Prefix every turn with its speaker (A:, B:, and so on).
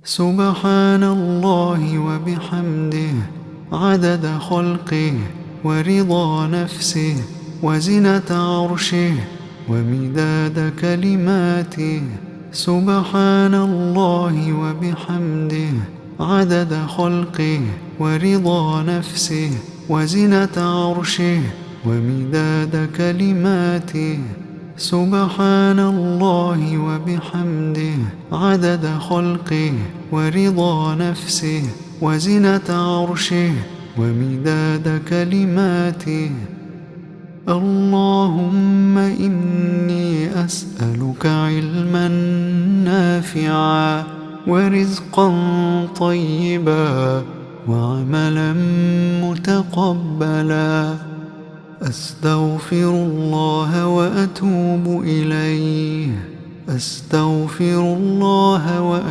A: سبحان الله وبحمده عدد خلقه ورضا نفسه وزنة عرشه ومداد كلماته. سبحان الله وبحمده عدد خلقه ورضا نفسه وزنة عرشه ومداد كلماته. سبحان الله وبحمده عدد خلقه ورضا نفسه وزنة عرشه ومداد كلماته. اللهم إني أسألك علما نافعا ورزقا طيبا وعملا متقبلا. أستغفر الله وأتوب إليه. أستغفر الله